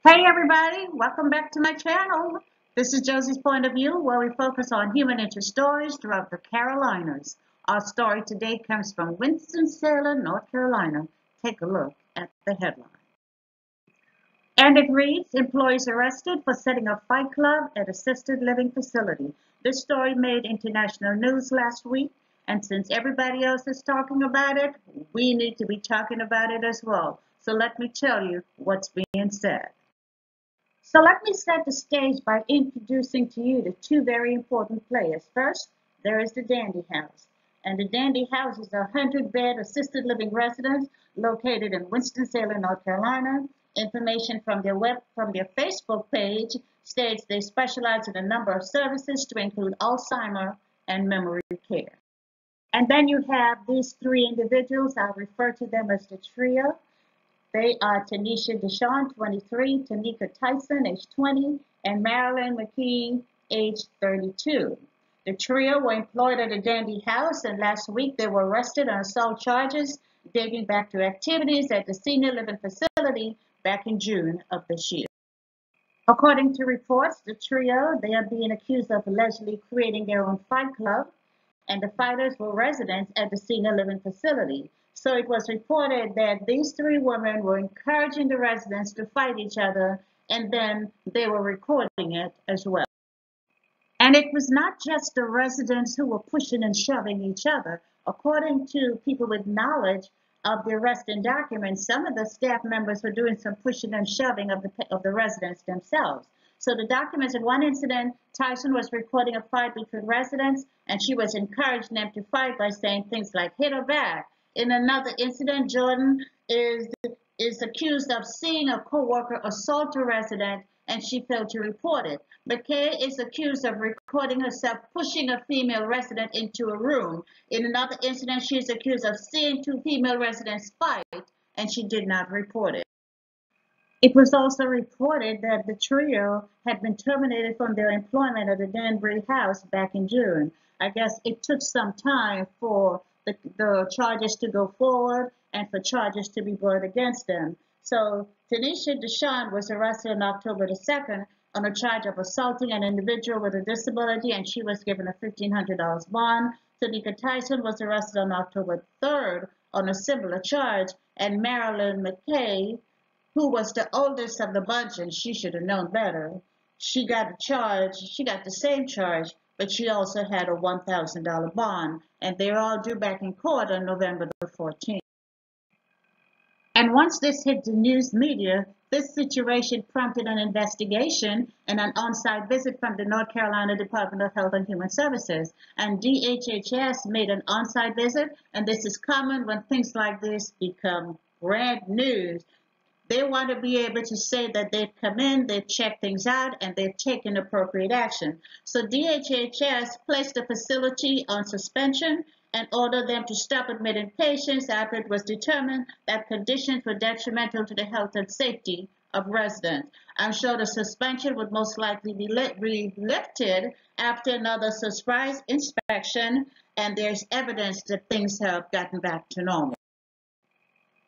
Hey everybody, welcome back to my channel. This is Josie's Point of View, where we focus on human interest stories throughout the Carolinas. Our story today comes from Winston-Salem, North Carolina. Take a look at the headline. And it reads, employees arrested for setting a fight club at assisted living facility. This story made international news last week, and since everybody else is talking about it, we need to be talking about it as well. So let me tell you what's being said. So let me set the stage by introducing to you the two very important players. First, there is the Dandy House. And the Dandy House is a 100-bed assisted living residence located in Winston-Salem, North Carolina. Information from their Facebook page states they specialize in a number of services to include Alzheimer and memory care. And then you have these three individuals. I refer to them as the trio. They are Tanisha Deshawn, 23, Tanika Tyson, age 20, and Marilyn McKee, age 32. The trio were employed at the Dandy House, and last week they were arrested on assault charges dating back to activities at the senior living facility back in June of this year. According to reports, the trio, they are being accused of allegedly creating their own fight club, and the fighters were residents at the senior living facility. So it was reported that these three women were encouraging the residents to fight each other, and then they were recording it as well. And it was not just the residents who were pushing and shoving each other. According to people with knowledge of the arresting documents, some of the staff members were doing some pushing and shoving of the residents themselves. So the documents, in one incident, Tyson was recording a fight between residents, and she was encouraging them to fight by saying things like hit or back. In another incident, Jordan is accused of seeing a co-worker assault a resident, and she failed to report it. McKay is accused of recording herself pushing a female resident into a room. In another incident, she is accused of seeing two female residents fight, and she did not report it. It was also reported that the trio had been terminated from their employment at the Danbury House back in June. I guess it took some time for the charges to go forward and for charges to be brought against them. So Tanisha Deshawn was arrested on October the 2nd on a charge of assaulting an individual with a disability, and she was given a $1,500 bond. Tanika Tyson was arrested on October 3rd on a similar charge, and Marilyn McKay, who was the oldest of the bunch, and she should have known better, she got the same charge, but she also had a $1,000 bond, and they're all due back in court on November the 14th. And once this hit the news media, this situation prompted an investigation and an on-site visit from the North Carolina Department of Health and Human Services. And DHHS made an on-site visit, and this is common when things like this become brand news. They want to be able to say that they've come in, they've checked things out, and they've taken appropriate action. So DHHS placed the facility on suspension and ordered them to stop admitting patients after it was determined that conditions were detrimental to the health and safety of residents. I'm sure the suspension would most likely be lifted after another surprise inspection, and there's evidence that things have gotten back to normal.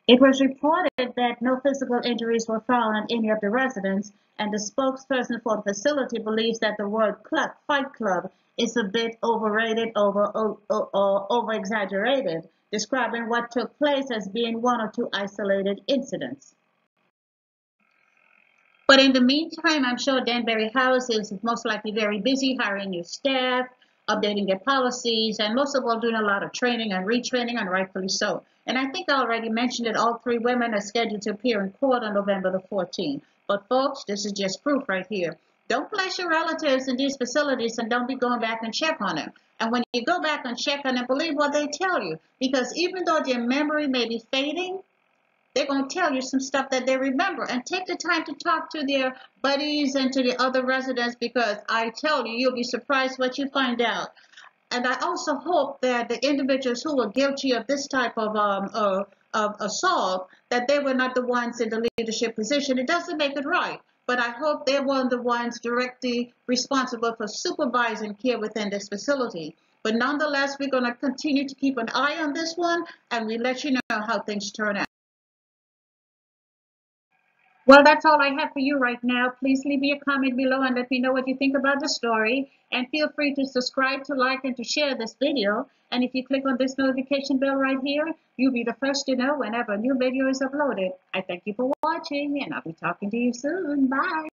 It was reported that no physical injuries were found on any of the residents, and the spokesperson for the facility believes that the word fight club is a bit overrated or over-exaggerated, describing what took place as being one or two isolated incidents. But in the meantime, I'm sure Danbury House is most likely very busy hiring new staff, updating their policies, and most of all doing a lot of training and retraining, and rightfully so. And I think I already mentioned that all three women are scheduled to appear in court on November the 14th. But folks, this is just proof right here. Don't place your relatives in these facilities, and don't be going back and check on them. And when you go back and check on them, believe what they tell you. Because even though their memory may be fading, they're going to tell you some stuff that they remember. And take the time to talk to their buddies and to the other residents, because I tell you, you'll be surprised what you find out. And I also hope that the individuals who were guilty of this type of assault, that they were not the ones in the leadership position. It doesn't make it right, but I hope they weren't the ones directly responsible for supervising care within this facility. But nonetheless, we're going to continue to keep an eye on this one, and we'll let you know how things turn out. Well, that's all I have for you right now. Please leave me a comment below and let me know what you think about the story. And feel free to subscribe, to like, and to share this video. And if you click on this notification bell right here, you'll be the first to know whenever a new video is uploaded. I thank you for watching, and I'll be talking to you soon. Bye.